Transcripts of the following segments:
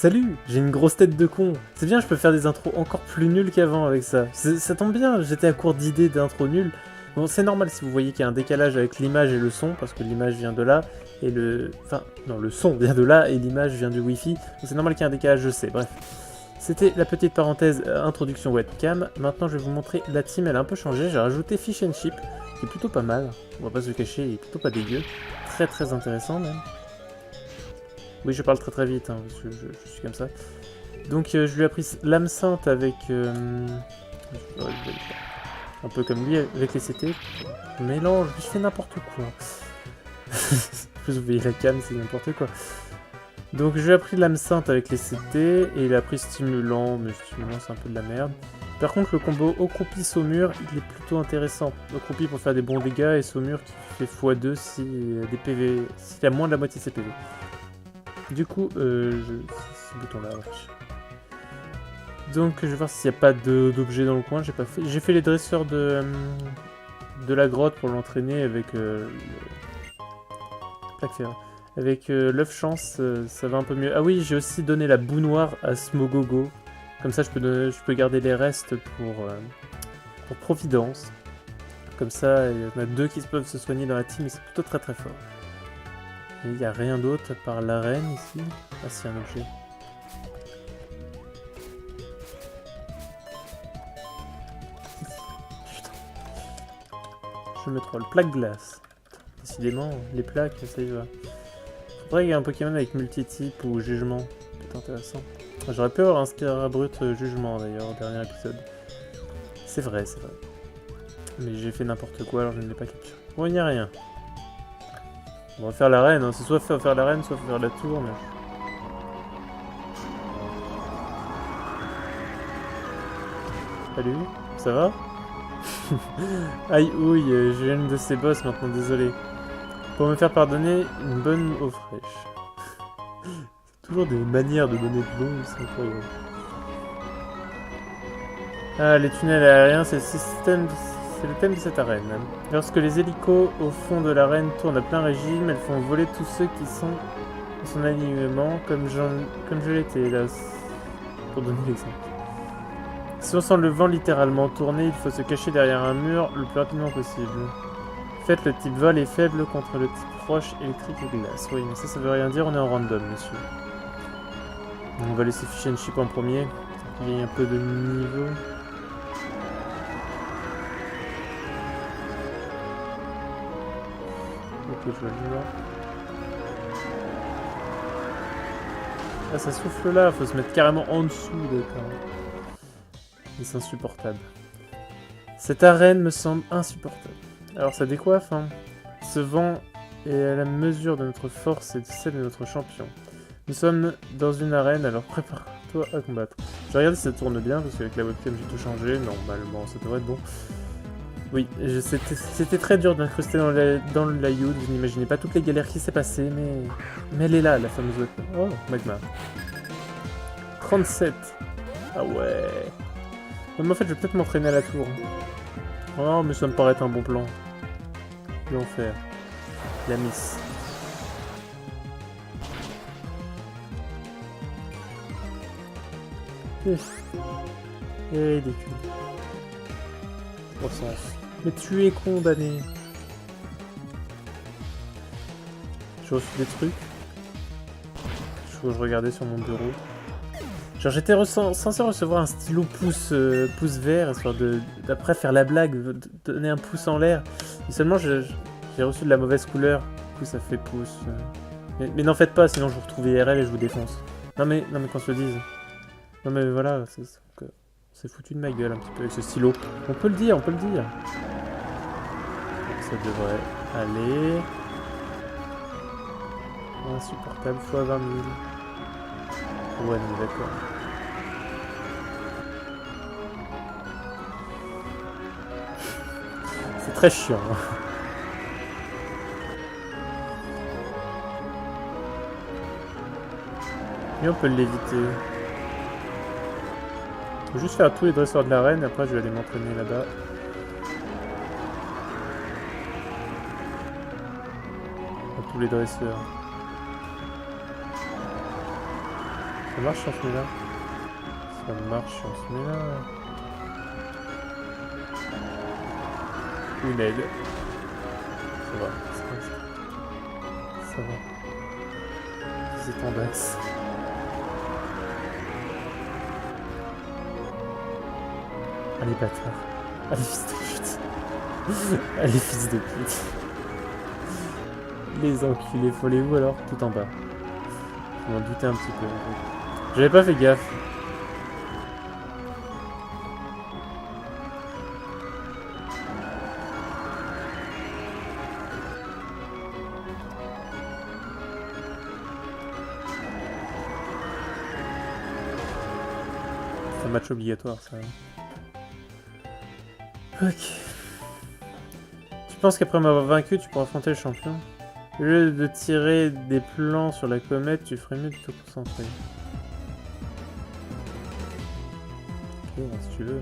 Salut, j'ai une grosse tête de con. C'est bien, je peux faire des intros encore plus nulles qu'avant avec ça. Ça tombe bien, j'étais à court d'idées d'intros nulles. Bon, c'est normal si vous voyez qu'il y a un décalage avec l'image et le son, parce que l'image vient de là, et le... Enfin, non, le son vient de là, et l'image vient du Wi-Fi. Donc c'est normal qu'il y ait un décalage, je sais, bref. C'était la petite parenthèse introduction webcam. Maintenant, je vais vous montrer la team, elle a un peu changé. J'ai rajouté Fish and Chip, qui est plutôt pas mal. On va pas se le cacher, il est plutôt pas dégueu. Très très intéressant même. Oui, je parle très très vite, hein, parce que je suis comme ça. Donc je lui ai appris l'âme sainte avec... un peu comme lui, avec les CT. Mélange, je fais n'importe quoi. En plus, vous voyez la cam, c'est n'importe quoi. Donc je lui ai appris l'âme sainte avec les CT, et il a appris stimulant, mais stimulant c'est un peu de la merde. Par contre, le combo Ocropi-Saumur, il est plutôt intéressant. Ocropi pour faire des bons dégâts, et Saumur qui fait x2 s'il y a moins de la moitié de ses PV. Du coup, ce bouton-là, wesh. Donc, je vais voir s'il n'y a pas d'objet dans le coin. J'ai pas fait. J'ai fait les dresseurs de la grotte pour l'entraîner avec avec l'œuf chance, ça va un peu mieux. Ah oui, j'ai aussi donné la boue noire à Smogogo. Comme ça, je peux garder les restes pour Providence. Comme ça, il y en a deux qui peuvent se soigner dans la team et c'est plutôt très très fort. Il n'y a rien d'autre à part l'arène ici. Ah si, un objet. Putain. Je me troll. Plaque glace. Décidément, les plaques, ça y va. Faudrait qu'il y ait un Pokémon avec multitype ou jugement. C'est intéressant. J'aurais pu avoir un Spira Brut jugement d'ailleurs au dernier épisode. C'est vrai, c'est vrai. Mais j'ai fait n'importe quoi alors je ne l'ai pas capturé. Bon, il n'y a rien. On va faire l'arène, hein. C'est soit faire l'arène, soit faire la tour, mais... Salut, ça va? Aïe, ouille, j'ai une de ces boss maintenant, désolé. Pour me faire pardonner, une bonne eau fraîche. Toujours des manières de donner de l'eau, c'est incroyable. Ah, les tunnels aériens, c'est le thème de cette arène. Lorsque les hélicos au fond de l'arène tournent à plein régime, elles font voler tous ceux qui sont dans son alignement, comme je l'étais là, pour donner l'exemple. Si on sent le vent littéralement tourner, il faut se cacher derrière un mur le plus rapidement possible. Faites le type vol est faible contre le type roche, électrique et glace. Oui, mais ça veut rien dire, on est en random, monsieur. On va laisser Fish and Chip en premier, pour qu'il y ait un peu de niveau. Ok, je vois le voir. Ah, ça souffle là, faut se mettre carrément en dessous, d'accord. C'est insupportable. Cette arène me semble insupportable. Alors ça décoiffe, hein. Ce vent est à la mesure de notre force et de celle de notre champion. Nous sommes dans une arène, alors prépare-toi à combattre. Je vais regarder si ça tourne bien, parce qu'avec la webcam j'ai tout changé. Normalement, ça devrait être bon. Oui, c'était très dur d'incruster dans le layout. Vous n'imaginez pas toutes les galères qui s'est passées, mais elle est là, la fameuse webcam. Oh, magma. 37. Ah ouais. Mais en fait, je vais peut-être m'entraîner à la tour. Oh, mais ça me paraît un bon plan. L'enfer. La miss. Et des culs. Croissance. Mais tu es condamné. J'ai reçu des trucs. Je regardais sur mon bureau. Genre j'étais censé recevoir un stylo pouce vert, histoire d'après faire la blague, donner un pouce en l'air. Et seulement j'ai reçu de la mauvaise couleur, du coup ça fait pouce. Mais n'en faites pas, sinon je vous retrouve IRL et je vous défonce. Non mais qu'on se le dise. Non mais voilà, c'est foutu de ma gueule un petit peu avec ce stylo. On peut le dire, on peut le dire. Ça devrait aller. Insupportable fois 20 000. Ouais, non, d'accord. C'est très chiant. Et on peut l'éviter. Je vais juste faire tous les dresseurs de l'arène, après je vais aller m'entraîner là-bas. Tous les dresseurs. Ça marche si on se met là? Ça marche si on se met là. Une aide. Ça va. Ça va. C'est en basse. Allez bâtard. Allez fils de pute. Allez fils de pute. Les enculés, faut les où alors? Tout en bas. Je m'en doutais un petit peu. J'avais pas fait gaffe. C'est un match obligatoire ça. Ok. Tu penses qu'après m'avoir vaincu, tu pourras affronter le champion? Au lieu de tirer des plans sur la comète, tu ferais mieux de te concentrer. Ok, si tu veux.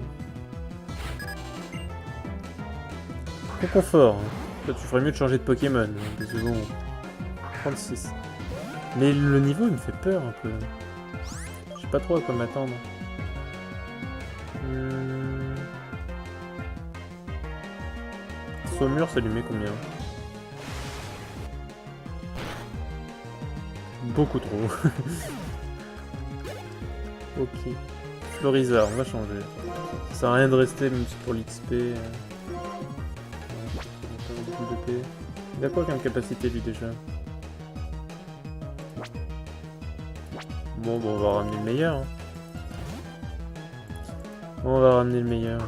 Confort. Hein. Toi, tu ferais mieux de changer de Pokémon. Parce que bon... 36. Mais le niveau, il me fait peur un peu. Je sais pas trop à quoi m'attendre. Saumur, ça lui met combien? Beaucoup trop. Ok. Florizard, on va changer. Ça sert à rien de rester, même si pour l'XP. Il a quoi comme capacité lui déjà? Bon, on va ramener le meilleur. Hein. On va ramener le meilleur.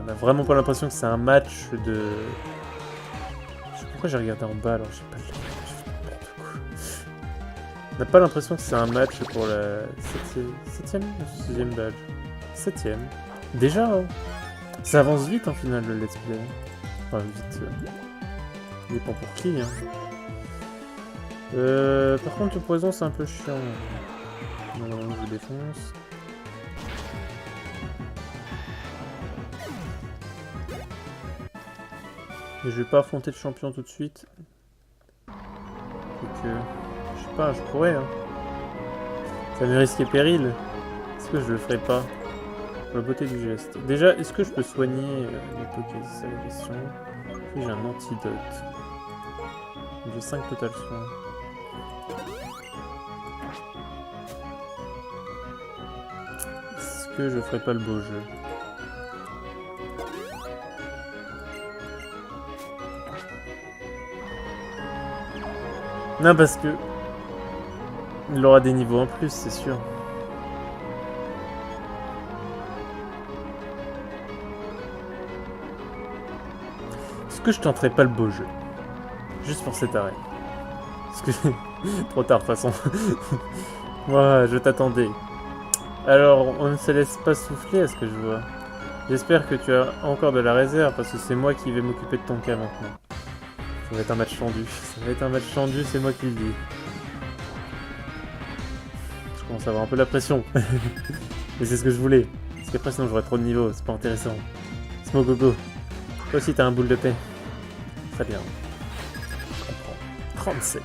On a vraiment pas l'impression que c'est un match de... Je sais pas pourquoi j'ai regardé en bas alors j'ai pas le... On n'a pas l'impression que c'est un match pour la 7ème ou 6ème badge? 7ème. Déjà hein. Ça avance vite en final le let's play. Enfin vite. Ça dépend pour qui hein. Par contre le poison c'est un peu chiant. Non, je vous défonce. Et je vais pas affronter le champion tout de suite. Donc, je sais pas, je pourrais. Hein. Ça me risque et péril. Est-ce que je le ferai pas? Pour la beauté du geste. Déjà, est-ce que je peux soigner les Poké? C'est ça la question. Puis j'ai un antidote. J'ai 5 total soins. Est-ce que je ferai pas le beau jeu? Non, parce que il aura des niveaux en plus, c'est sûr. Est-ce que je tenterai pas le beau jeu? Juste pour cet arrêt. Parce que... Trop tard, de toute façon. Moi, je t'attendais. Alors, on ne se laisse pas souffler à ce que je vois. J'espère que tu as encore de la réserve, parce que c'est moi qui vais m'occuper de ton cas maintenant. Ça va être un match tendu. Ça va être un match tendu, c'est moi qui le dis. Je commence à avoir un peu la pression. Mais c'est ce que je voulais. Parce qu'après sinon j'aurais trop de niveaux, c'est pas intéressant. Smogogo. Toi aussi t'as un boule de paix. Très bien. Je comprends. 37.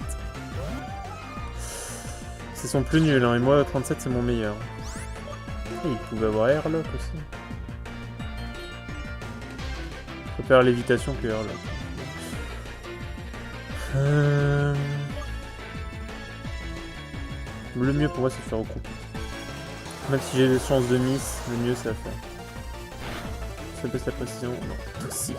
C'est son plus nul, hein, et moi 37 c'est mon meilleur. Et il pouvait avoir Airlock aussi. Je préfère lévitation que Airlock. Le mieux pour moi c'est de faire recouper. Même si j'ai des chances de miss, le mieux c'est à faire. Ça baisse la précision, non, toxique.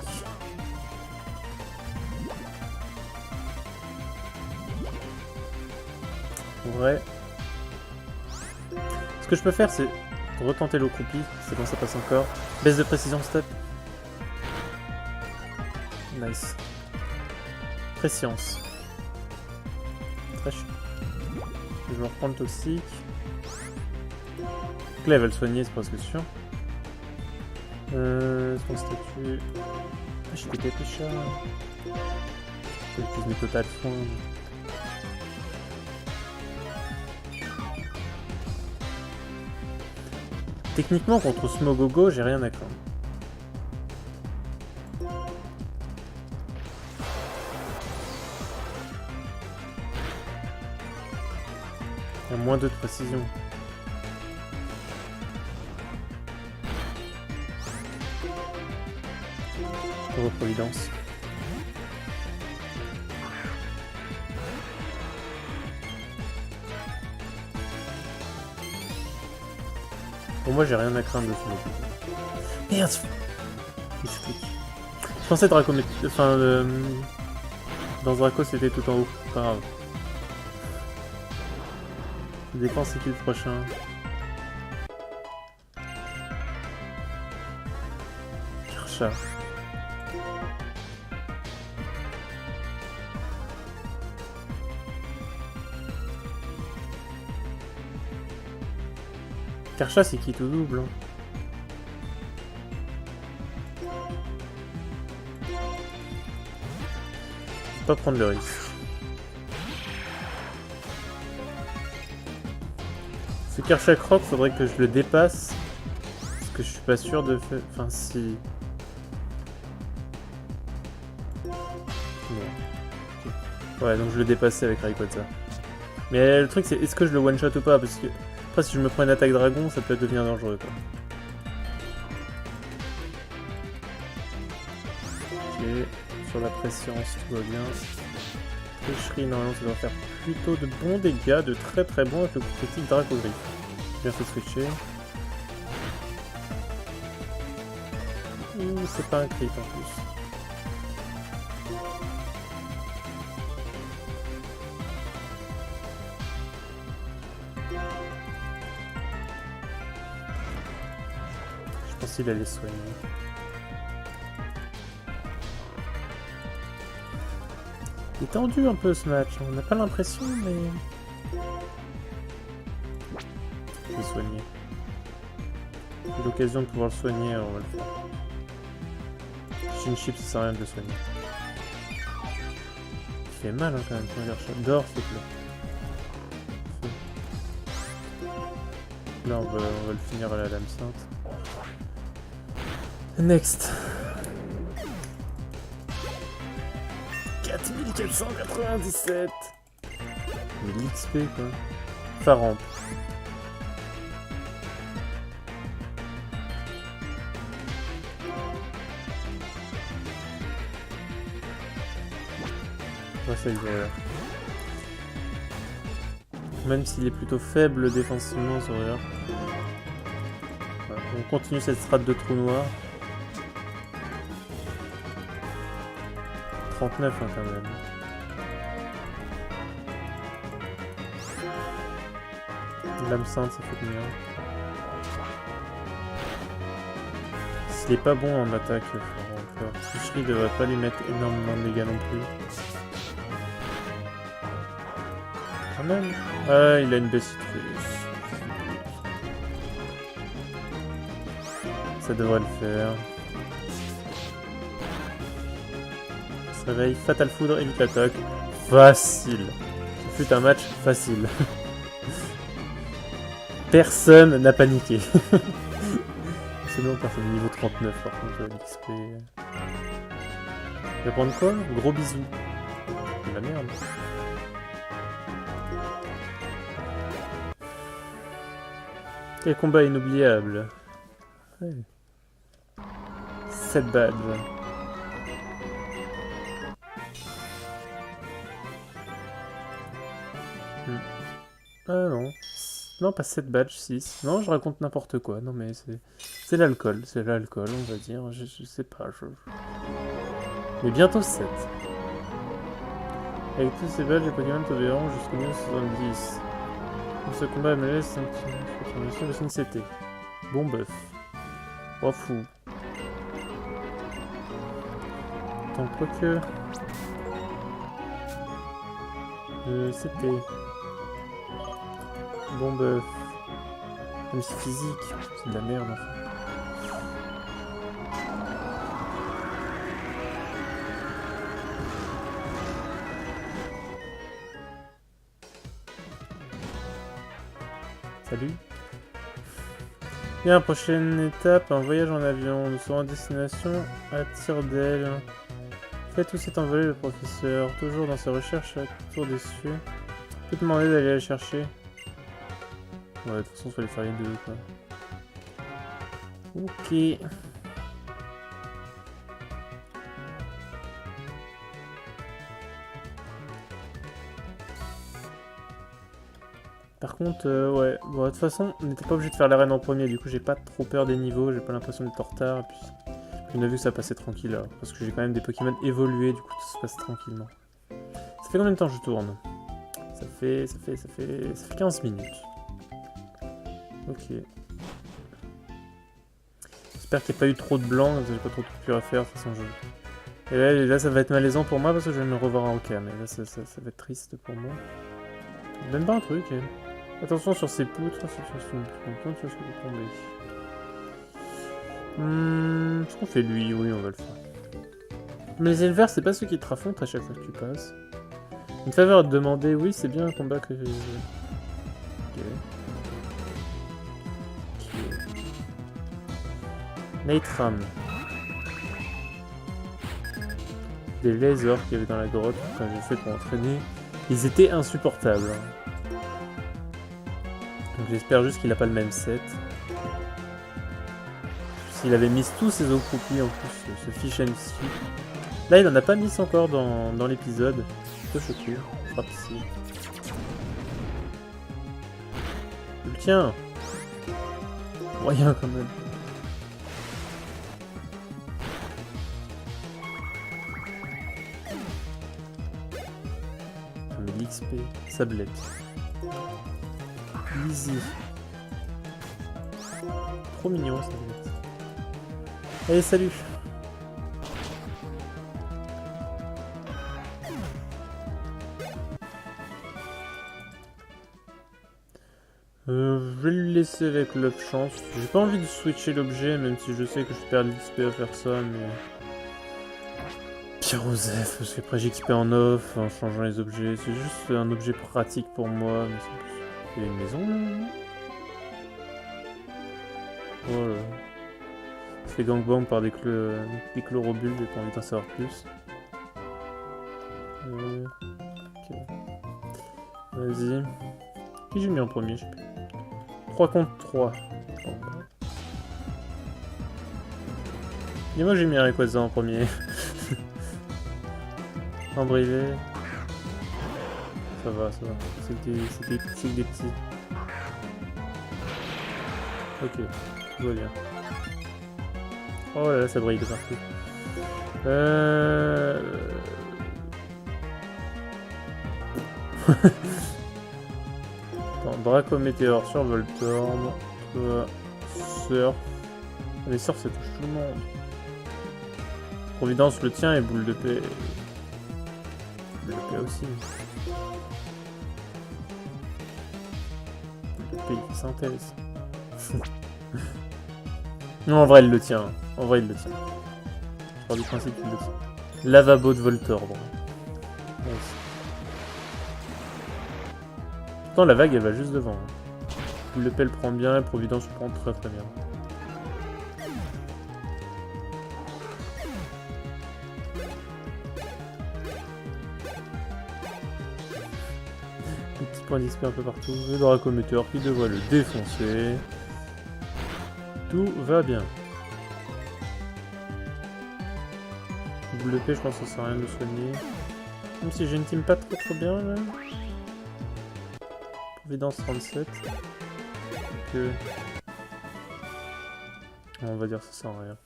En vrai, ce que je peux faire c'est retenter l'eau croupie, c'est bon ça passe encore. Baisse de précision, stop. Nice. Préscience. Très chiant. Je vais reprendre toxique. Donc là elle va le soigner, c'est presque sûr. Son statut. Ah, j'ai des capuchas. J'utilise mes total soins. Techniquement contre Smogogo, j'ai rien à craindre. Il y a moins 2 de précision. Pour Providence. Bon, moi j'ai rien à craindre de ce mec. Merde! Il se clique. Je pensais Draco, mais... Enfin, dans Draco c'était tout en haut. Pas grave. Ça dépend c'est qui le prochain. Karcha. Karcha c'est qui tout double, hein. Pas prendre le risque. Ce Karcha Croc, faudrait que je le dépasse. Parce que je suis pas sûr de faire... Enfin si... Non. Okay. Ouais, donc je le dépassais avec Rayquaza. Mais le truc c'est, est-ce que je le one-shot ou pas? Parce que... Après si je me prends une attaque dragon, ça peut devenir dangereux quoi. Ok. Sur la préscience, tout va bien. Tricherie, normalement ça doit faire plutôt de bons dégâts, de très très bons avec le coup critique Dracogriffe. Bien fait switcher. Ouh, c'est pas un crit en plus. Je pense qu'il allait soigner. Il est tendu un peu ce match, on n'a pas l'impression, mais... Je vais soigner. J'ai l'occasion de pouvoir le soigner, on va le faire. Shinship, ça sert à rien de le soigner. Il fait mal hein, quand même, ton Garchomp. Dors, s'il te plaît. Là, on va le finir à la lame sainte. Next. 4497. Mais l'XP quoi. Faramp. Ouais, c'est le joueur. Même s'il est plutôt faible défensivement, ce joueur. Voilà, on continue cette strat de trou noir. 39 hein, quand même. Lame sainte, ça fait combien? S'il est pas bon en attaque, Tricherie devrait pas lui mettre énormément de dégâts non plus. Quand même. Ah, il a une Bessitrus. Ça devrait le faire. Réveil, Fatal Foudre, évite l'attaque. Facile. Ce fut un match facile. Personne n'a paniqué. C'est bon, personne niveau 39 par contre, l'XP. Il va prendre quoi? Gros bisous. De la merde. Quel combat inoubliable. Ouais. 7 badges. Ah non. Non, pas 7 badges, 6. Non, je raconte n'importe quoi. Non, mais c'est l'alcool. C'est l'alcool, on va dire. Je sais pas. Mais bientôt 7. Avec tous ces badges, les Pokémon te verront jusqu'au niveau 70. Pour ce combat MLS, c'est un petit... Je suis CT. Bon bœuf. Oh fou. Attends, quoique... CT. Bon bœuf. Même si physique, c'est de la merde enfin. Salut. Bien, prochaine étape, un voyage en avion. Nous serons en destination à Tire-d'Aile. Faites où s'est envolé le professeur, toujours dans ses recherches à tour des cieux. Je peux te demander d'aller la chercher. Ouais, de toute façon, il fallait faire les deux, quoi. Ok. Par contre, ouais, bon, de toute façon, on n'était pas obligé de faire l'arène en premier, du coup j'ai pas trop peur des niveaux, j'ai pas l'impression d'être en retard, et puis on a vu que ça passait tranquille, là, parce que j'ai quand même des Pokémon évolués, du coup tout se passe tranquillement. Ça fait combien de temps que je tourne? Ça fait 15 minutes. Ok. J'espère qu'il n'y a pas eu trop de blanc, parce que j'ai pas trop de coupures à faire, de toute façon je... Et là, ça va être malaisant pour moi, parce que je vais me revoir en Roca, mais là ça va être triste pour moi. Même pas un truc, Attention sur ces poutres, c'est sur ce que vous tombez. Ce qu'on fait lui, oui, on va le faire. Mais les éleveurs, c'est pas ceux qui te raffrontent à chaque fois que tu passes. Une faveur à te demander, oui, c'est bien un combat que j'ai. Ok. Nightram. Des lasers qu'il y avait dans la grotte quand j'ai fait pour entraîner. Ils étaient insupportables. Donc j'espère juste qu'il a pas le même set. S'il avait mis tous ses os croupis en plus, ce fish MC. Là, il en a pas mis encore dans l'épisode. Je suis choqué. Frappe ici. Je le tiens. Moyen quand même. Mais l'XP, sablette. Easy. Trop mignon, sablette. Allez, salut. Je vais le laisser avec l'up chance. J'ai pas envie de switcher l'objet, même si je sais que je perds l'XP à faire ça, mais... Pyrosef, parce qu'après j'XP en off, en changeant les objets. C'est juste un objet pratique pour moi, mais c'est plus... Il y a une maison, là? Voilà. Je fais gangbang par des chlorobules, j'ai pas envie d'en savoir plus. Ok. Vas-y. Qui j'ai mis en premier, je sais plus. 3 contre 3. Et moi j'ai mis un Rayquaza en premier. Embrivé. Ça va, ça va. C'est que des petits. Ok, tout va bien. Oh là là, ça brille de partout. Attends, Dracométéore sur Voltorb. Toi, Surf. Les Surf ça touche tout le monde. Providence le tien et Boule de paix. Boule de paix aussi. Boule de paix, il fait synthèse. Non, en vrai, il le tient. En vrai, il le tient. Je pars du principe qu'il le tient. Lavabo de Voltorb. Nice. Pourtant, la vague, elle va juste devant. Boule de paix, elle prend bien. Providence le prend très très bien. Des petits points d'XP un peu partout. Le Dracométéore qui devrait le défoncer. Tout va bien. Boule de paix, je pense que ça sert à rien de le soigner. Même si j'ai une team pas trop bien là. Providence 37. Donc, on va dire que ça sert à rien.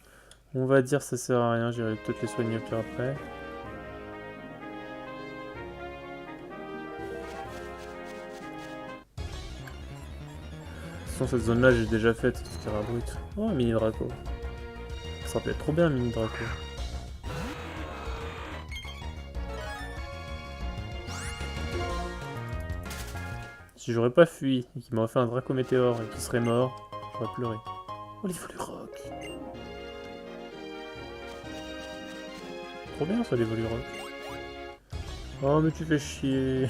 On va dire que ça sert à rien, j'irai peut-être les soigner au pire après. Cette zone là j'ai déjà faite, etc. Brut. Oh, un mini Draco. Ça peut être trop bien un mini Draco. Si j'aurais pas fui et qu'il m'aurait fait un Dracométéore et qu'il serait mort, j'aurais pleuré. Oh les Volirock. Trop bien ça les Volirock. Oh mais tu fais chier.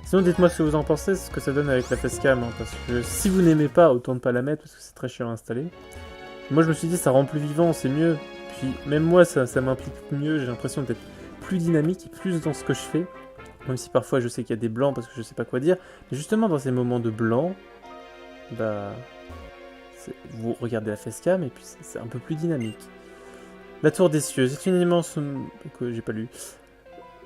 Sinon, dites-moi ce que vous en pensez, ce que ça donne avec la facecam, hein, parce que si vous n'aimez pas, autant ne pas la mettre, parce que c'est très chiant à installer. Moi, je me suis dit, ça rend plus vivant, c'est mieux. Puis, même moi, ça m'implique mieux, j'ai l'impression d'être plus dynamique et plus dans ce que je fais. Même si parfois, je sais qu'il y a des blancs, parce que je sais pas quoi dire. Mais justement, dans ces moments de blanc, bah... vous regardez la facecam, et puis c'est un peu plus dynamique. La tour des cieux, c'est une immense... Quoi, j'ai pas lu.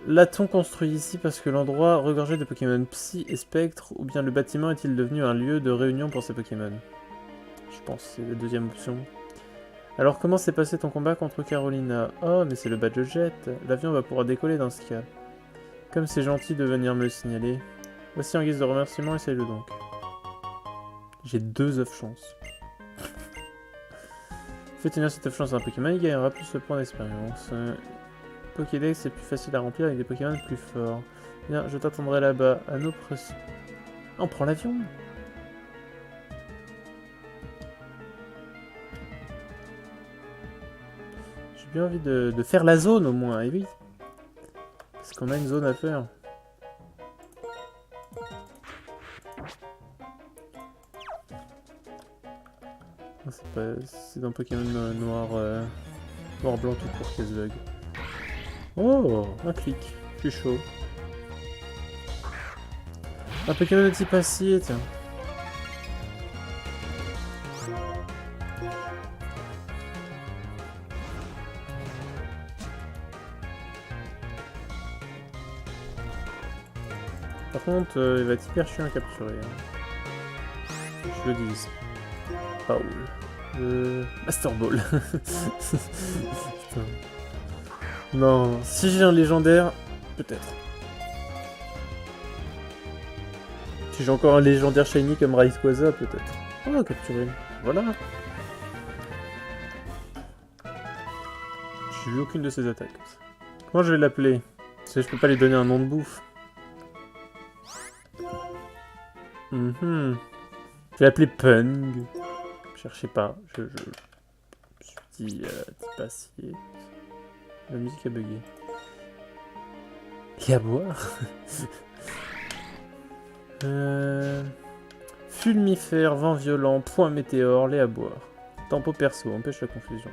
L'a-t-on construit ici parce que l'endroit regorgeait de Pokémon Psy et Spectre, ou bien le bâtiment est-il devenu un lieu de réunion pour ces Pokémon? Je pense que c'est la deuxième option. Alors comment s'est passé ton combat contre Carolina? Oh, mais c'est le badge jet. L'avion va pouvoir décoller dans ce cas. Comme c'est gentil de venir me le signaler. Voici en guise de remerciement, essaye-le donc. J'ai 2 œufs chance. Fais tenir cette œuf chance à un Pokémon, il gagnera plus de points d'expérience. Pokédex est plus facile à remplir avec des Pokémon plus forts. Bien, je t'attendrai là-bas. À nos pressions. On prend l'avion. J'ai bien envie de faire la zone au moins, et oui. Parce qu'on a une zone à faire. C'est dans Pokémon noir, noir blanc tout court qu'il y a ce bug. Oh, un clic. Je suis chaud. Un Pokémon de type acier, tiens. Par contre, il va être hyper chiant à capturer. Hein. Je le dis. Paul. Master Ball. Putain. Non, si j'ai un légendaire, peut-être. Si j'ai encore un légendaire shiny comme Rayquaza, peut-être. Oh, capturé. Voilà. J'ai vu aucune de ses attaques. Comment je vais l'appeler? Parce que je peux pas lui donner un nom de bouffe. Je vais l'appeler Pung. Cherchez pas. Je suis dit type acier. La musique a bugué. Et à boire. Fulmifère, vent violent, point météore, lait à boire. Tempo perso, empêche la confusion.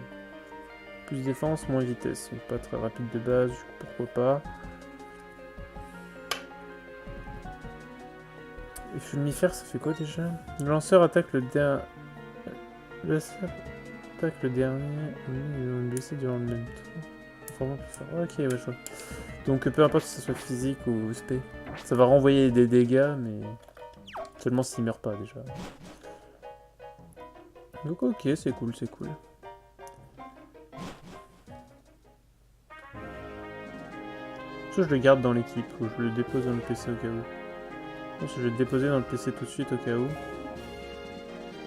Plus défense, moins vitesse. Pas très rapide de base, pourquoi pas. Et Fulmifère, ça fait quoi déjà? Le lanceur attaque le dernier. Le lanceur attaque le dernier. Ils ont blessé durant le même tour. Ok, ouais, je vois. Donc peu importe si ce soit physique ou spé. Ça va renvoyer des dégâts, mais seulement s'il meurt pas déjà. Donc ok, c'est cool, c'est cool. Ça, je le garde dans l'équipe ou je le dépose dans le PC au cas où. Je pense que je vais le déposer dans le PC tout de suite au cas où.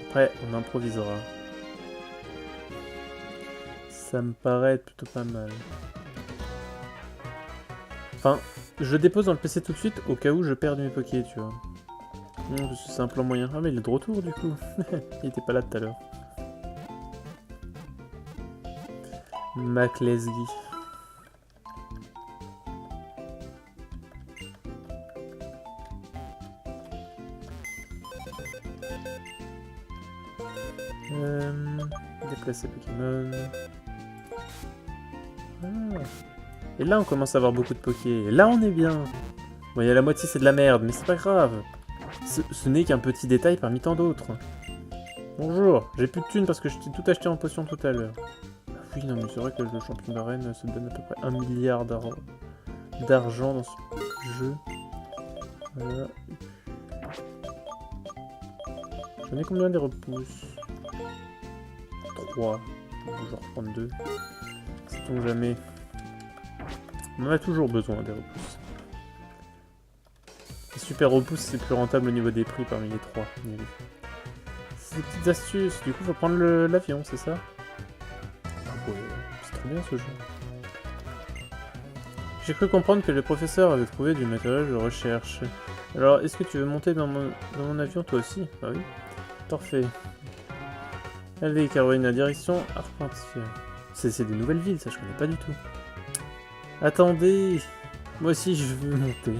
Après, on improvisera. Ça me paraît être plutôt pas mal. Enfin, je le dépose dans le PC tout de suite au cas où je perds mes Poké, tu vois. Non, parce que c'est un plan moyen. Ah mais il est de retour du coup. Il était pas là tout à l'heure. Maclesgy. Déplacer Pokémon. Ah. Et là on commence à avoir beaucoup de Poké. Et là on est bien. Bon, il y a la moitié c'est de la merde, mais c'est pas grave. Ce n'est qu'un petit détail parmi tant d'autres. Bonjour, j'ai plus de thunes parce que je t'ai tout acheté en potion tout à l'heure. Ah oui, non mais c'est vrai que le champion d'arène se donne à peu près 1 milliard d'argent dans ce jeu. Voilà. J'en ai combien des repousses? 3. Je vais reprendre 2. Sait-on jamais. On en a toujours besoin des repousses. Les super repousses, c'est plus rentable au niveau des prix parmi les 3. C'est des petites astuces. Du coup, faut prendre l'avion, c'est ça? Ouais, c'est trop bien ce jeu. J'ai cru comprendre que le professeur avait trouvé du matériel de recherche. Alors, est-ce que tu veux monter dans mon avion toi aussi? Ah oui. Parfait. Allez, Carolina, direction Arpentier. C'est des nouvelles villes, ça je connais pas du tout. Attendez, moi aussi je veux monter.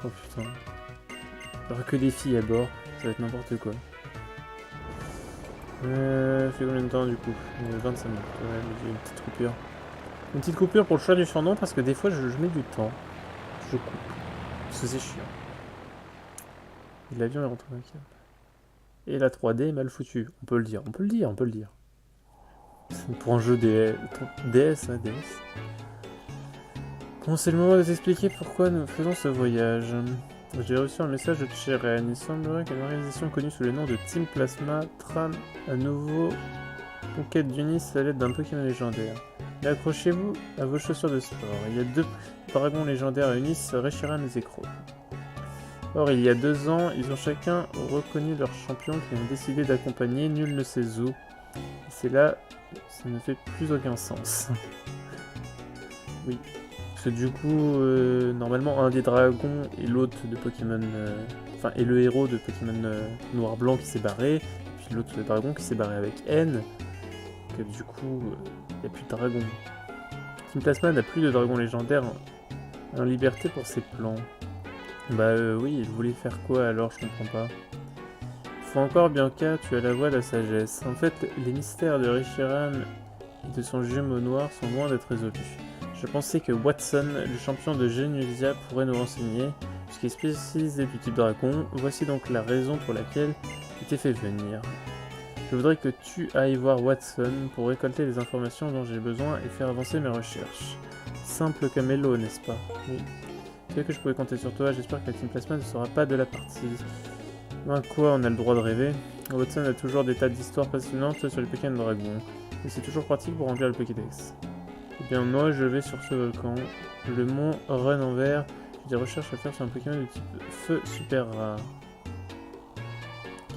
Oh putain. Il y aura que des filles à bord. Ça va être n'importe quoi. Fait combien de temps du coup 25 minutes. Ouais, j'ai une petite coupure. Une petite coupure pour le choix du surnom parce que des fois je mets du temps. Je coupe. Parce que c'est chiant. Et l'avion est rentré dans le câble. Et la 3D est mal foutue. On peut le dire, on peut le dire, on peut le dire. Pour un jeu DS, hein, DS. Bon, c'est le moment de t'expliquer pourquoi nous faisons ce voyage. J'ai reçu un message de Cheren. Il semblerait qu'une organisation connue sous le nom de Team Plasma trame un nouveau conquête d'Unis à l'aide d'un Pokémon légendaire. Mais accrochez-vous à vos chaussures de sport. Il y a 2 dragons légendaires à Unis, Reshiram et Zekrom. Or, il y a 2 ans, ils ont chacun reconnu leur champion qui ont décidé d'accompagner, nul ne sait où. Et c'est là, ça ne fait plus aucun sens. Oui. Parce que du coup, normalement, un des dragons est l'hôte de Pokémon... Enfin, est le héros de Pokémon Noir-Blanc qui s'est barré. Puis l'autre dragon qui s'est barré avec N. Que du coup, il n'y a plus de dragon. Team Plasma n'a plus de dragon légendaire en liberté pour ses plans. Bah oui, il voulait faire quoi alors, je comprends pas. Faut encore, Bianca, tu as la voix de la sagesse. En fait, les mystères de Reshiram et de son jumeau noir sont loin d'être résolus. Je pensais que Watson, le champion de Genusia, pourrait nous renseigner, puisqu'il est spécialisé du type dragon. Voici donc la raison pour laquelle il t'ai fait venir. Je voudrais que tu ailles voir Watson pour récolter les informations dont j'ai besoin et faire avancer mes recherches. Simple comme Hello, n'est-ce pas? Oui. Tu sais que je pouvais compter sur toi, j'espère que la Team Plasma ne sera pas de la partie. Ben quoi, on a le droit de rêver. Watson a toujours des tas d'histoires passionnantes sur les Pokémon dragons, et c'est toujours pratique pour remplir le Pokédex. Eh bien moi je vais sur ce volcan, le mont Run en vert, j'ai des recherches à faire sur un Pokémon de type feu super rare.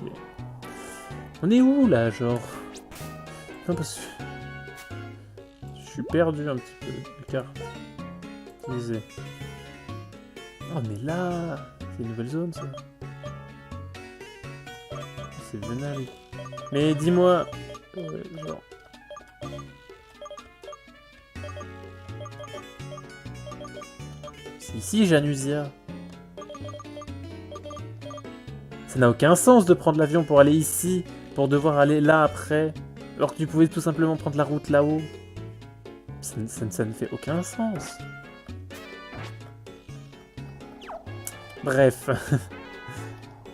Ok. On est où là, genre? Non, parce que... Je suis perdu un petit peu, les cartes. Utilisées. Oh mais là, c'est une nouvelle zone ça. C'est vénal. Mais dis-moi, genre... C'est ici, Janusia. Ça n'a aucun sens de prendre l'avion pour aller ici, pour devoir aller là après, alors que tu pouvais tout simplement prendre la route là-haut. Ça ne fait aucun sens. Bref.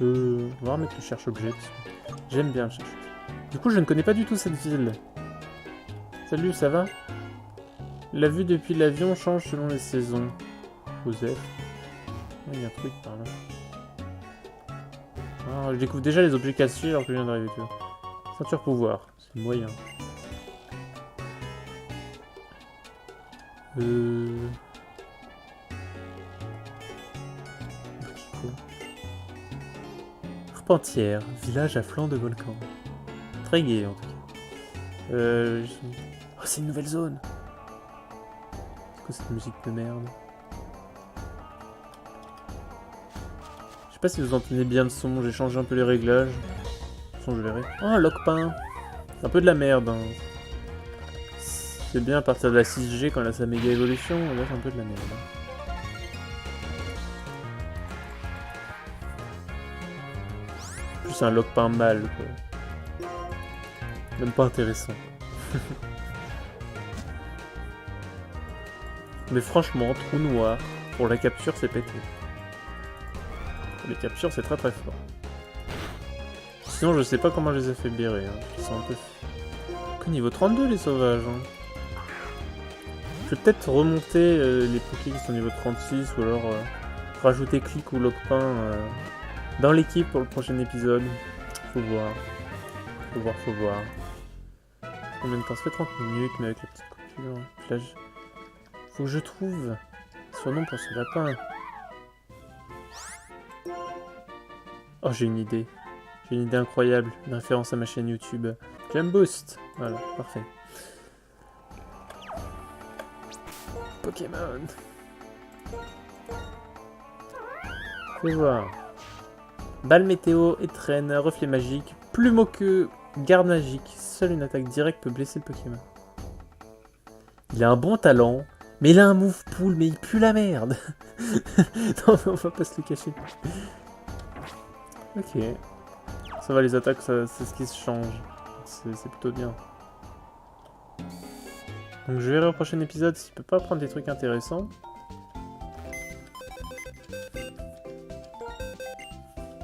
On va remettre le cherche-objet. J'aime bien le cherche-objet. Du coup, je ne connais pas du tout cette ville. Salut, ça va? La vue depuis l'avion change selon les saisons. Joseph. Il y a un truc par là. Ah, je découvre déjà les objets cachés alors que je viens d'arriver, tu vois. Ceinture pouvoir, c'est moyen. Arpentière, village à flanc de volcan. Très gai en tout cas. Oh, c'est une nouvelle zone. C'est quoi cette musique de merde? Je sais pas si vous entendez bien le son, j'ai changé un peu les réglages. De toute façon, je verrai. Oh, un lockpin. C'est un peu de la merde. Hein. C'est bien à partir de la 6G quand elle a sa méga évolution, là c'est un peu de la merde. Plus c'est un lockpin mâle, quoi. Même pas intéressant. Mais franchement, trou noir, pour la capture c'est pété. Pour les captures c'est très très fort. Sinon je sais pas comment je les affaiblirais, hein. Ils sont un peu... Que niveau 32 les sauvages, hein. Je vais peut-être remonter les Poké qui sont niveau 36 ou alors rajouter Click ou Lockpin dans l'équipe pour le prochain épisode. Faut voir. Faut voir. Combien de temps? Ça fait 30 minutes mais avec la petite coupure. Puis là, faut que je trouve surnom pour ce lapin. Oh, j'ai une idée. J'ai une idée incroyable. Une référence à ma chaîne YouTube. Clam Boost. Voilà, parfait. Pokémon. Fais voir. Balle météo, étrenne, reflet magique, plume au queue, garde magique. Seule une attaque directe peut blesser le Pokémon. Il a un bon talent, Mais il a un move pool, mais il pue la merde. Non, mais on va pas se le cacher. Ok. Ça va, les attaques, c'est ce qui se change. C'est plutôt bien. Donc je verrai au prochain épisode s'il peut pas prendre des trucs intéressants.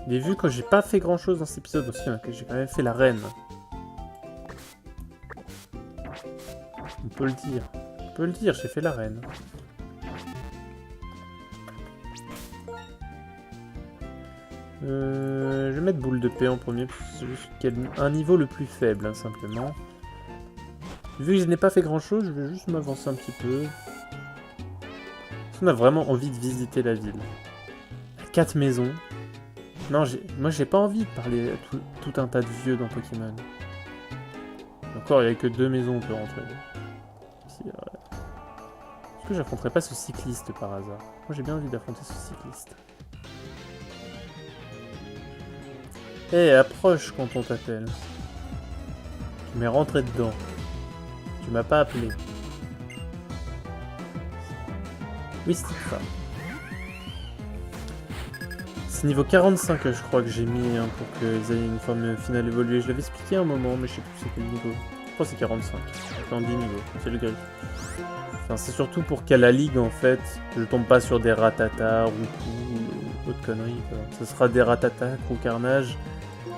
Mais vu que j'ai pas fait grand chose dans cet épisode aussi, hein, que j'ai quand même fait la reine. On peut le dire. On peut le dire, j'ai fait la reine. Je vais mettre boule de paix en premier, parce que c'est juste qu'il y a un niveau le plus faible, hein, simplement. Vu que je n'ai pas fait grand chose, je vais juste m'avancer un petit peu. Parce qu'on a vraiment envie de visiter la ville. 4 maisons. Non, moi j'ai pas envie de parler à tout un tas de vieux dans Pokémon. Encore, il n'y a que 2 maisons où on peut rentrer. Est-ce que j'affronterais pas ce cycliste par hasard? Moi j'ai bien envie d'affronter ce cycliste. Hé, approche quand on t'appelle. Tu m'es rentré dedans. Tu m'as pas appelé. Mystic Femme. C'est niveau 45 je crois que j'ai mis hein, pour qu'ils aient une forme finale évoluée. Je l'avais expliqué à un moment, mais je sais plus c'est quel niveau. Je crois que c'est 45. C'est en 10 niveaux, c'est le gris. Enfin, c'est surtout pour qu'à la ligue en fait, je tombe pas sur des Rattata, Roukou ou autre connerie. Quoi. Ce sera des Rattata, Crew Carnage,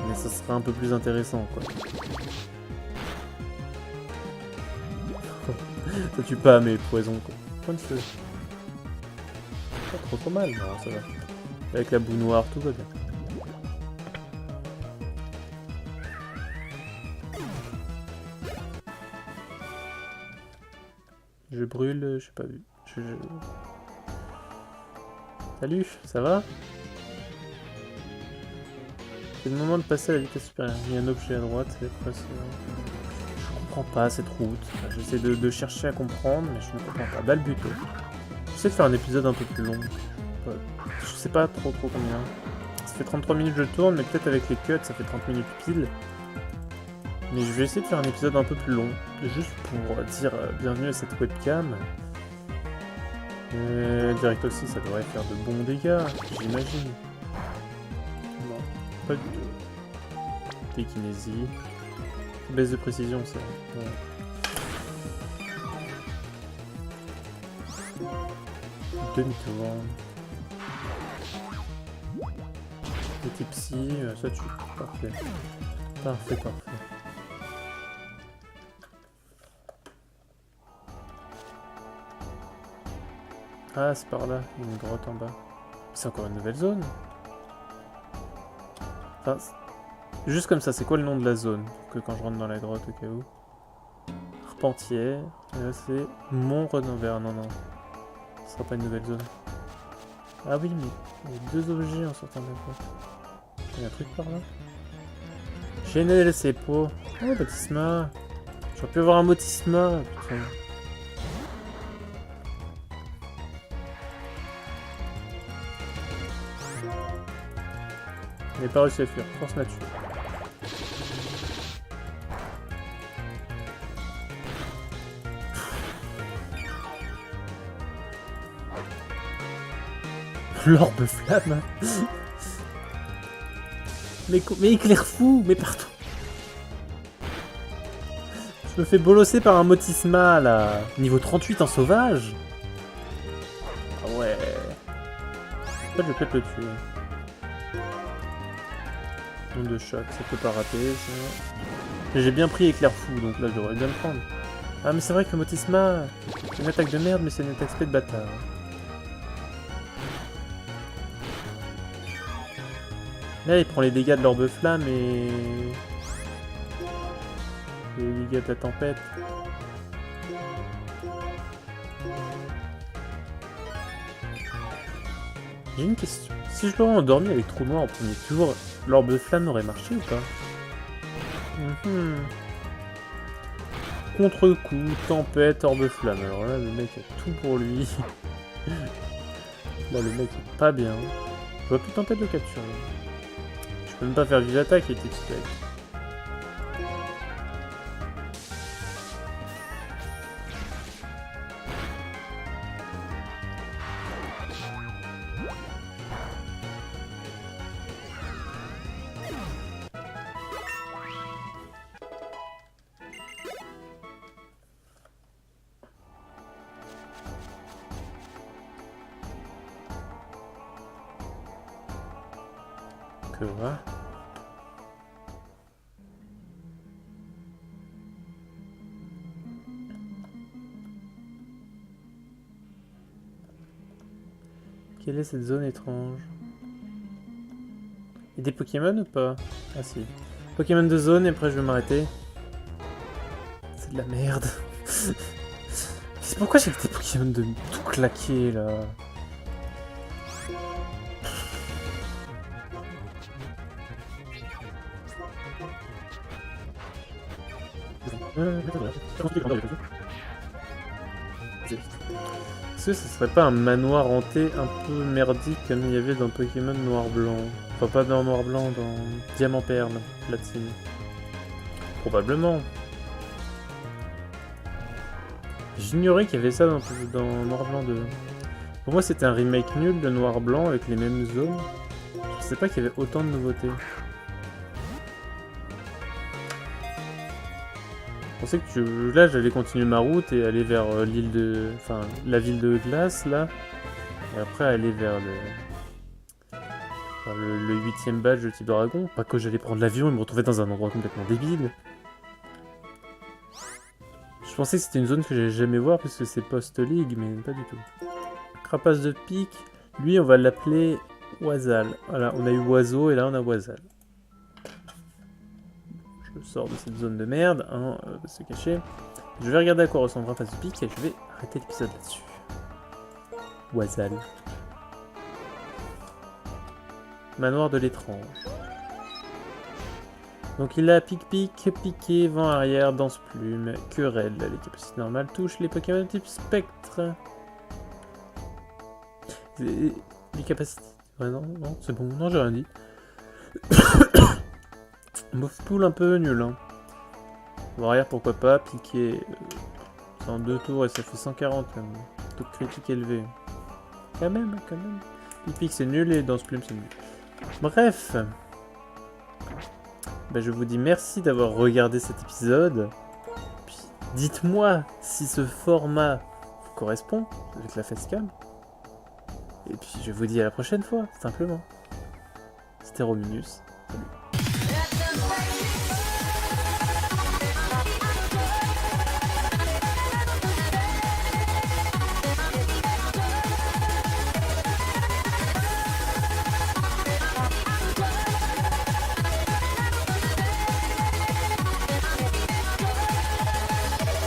mais ça sera un peu plus intéressant quoi. Ça tue pas mes poisons quoi. Point de feu. Pas trop mal, non ça va. Avec la boue noire, tout va bien. Je brûle, j'ai pas vu. Salut, ça va? C'est le moment de passer à la vitesse supérieure. Il y a un objet à droite, c'est presque... Je comprends pas cette route. J'essaie de chercher à comprendre, mais je ne comprends pas. Balbuto. J'essaie de faire un épisode un peu plus long. Je sais pas trop combien. Ça fait 33 minutes que je tourne, mais peut-être avec les cuts, ça fait 30 minutes pile. Mais je vais essayer de faire un épisode un peu plus long, juste pour dire bienvenue à cette webcam. Direct aussi, ça devrait faire de bons dégâts, j'imagine. Non, pas du tout. Tékinésie. Baisse de précision, ça. Ouais. Demi-tour. Petit psy, ça tue. Parfait. Parfait. Ah, c'est par là, il y a une grotte en bas. C'est encore une nouvelle zone. Enfin, juste comme ça, c'est quoi le nom de la zone? Que quand je rentre dans la grotte au cas où. Arpentière. Et là, c'est Mont Renouvert. Non. Ce sera pas une nouvelle zone. Ah oui, mais il y a 2 objets en sortant de la grotte. Il y a un truc par là. Génel, c'est pour. Oh, Baptisma. J'aurais pu avoir un Motisma. Putain. Il n'est pas réussi à fuir. Force nature. L'orbe flamme. Mais éclair fou, mais partout. Je me fais bolosser par un Motisma là. Niveau 38 en sauvage. Ah ouais. En fait, je vais peut-être le tuer. Nombre de choc, ça peut pas rater ça. J'ai bien pris éclair fou, donc là je devrais bien le prendre. Ah mais c'est vrai que Motisma, c'est une attaque de merde, mais c'est une attaque spé de bâtard. Là il prend les dégâts de l'orbe flamme et... les dégâts de la tempête. J'ai une question. Si je l'aurais endormi avec trou noir en premier tour, l'orbe flamme aurait marché ou pas? Contre-coup, tempête, orbe flamme. Alors là, le mec a tout pour lui. Là, le mec est pas bien. Je vois plus tempête de capture. Je peux même pas faire vive attaque, il était expect. Fais voir. Quelle est cette zone étrange? Il y a des Pokémon ou pas? Ah si. Pokémon de zone et après je vais m'arrêter. C'est de la merde. C'est pourquoi j'ai des Pokémon de tout claquer là. Est-ce que ce serait pas un manoir hanté un peu merdique comme il y avait dans Pokémon Noir-Blanc? Enfin pas dans Noir-Blanc, dans Diamant-Perle, Platine. Probablement. J'ignorais qu'il y avait ça dans Noir-Blanc 2. Pour moi c'était un remake nul de Noir-Blanc avec les mêmes zones. Je sais pas qu'il y avait autant de nouveautés. Je pensais que là j'allais continuer ma route et aller vers l'île de... Enfin, la ville de glace là. Et après aller vers le 8ème badge de type dragon. Pas que j'allais prendre l'avion et me retrouver dans un endroit complètement débile. Je pensais que c'était une zone que j'allais jamais voir puisque c'est post-ligue, mais pas du tout. Crapace de pique, lui on va l'appeler Oisal. Voilà, on a eu oiseau et là on a Oisal. Je sors de cette zone de merde, hein, se cacher. Je vais regarder à quoi ressemble Crapace de pique et je vais arrêter l'épisode là-dessus. Oisal. Manoir de l'étrange. Donc il a pique-pique, piqué, vent arrière, danse-plume, querelle. Les capacités normales touchent les Pokémon type spectre. Les capacités... Ouais, non, c'est bon, non, j'ai rien dit. Mouve-poule un peu nul, hein. Vent arrière, pourquoi pas, piqué... c'est en 2 tours et ça fait 140 quand même. Taux de critique élevé. Quand même. Pique-pique c'est nul et danse-plume c'est nul. Bref. Bah, je vous dis merci d'avoir regardé cet épisode. Puis dites-moi si ce format vous correspond avec la facecam. Et puis je vous dis à la prochaine fois, simplement. C'était Rominus. Salut.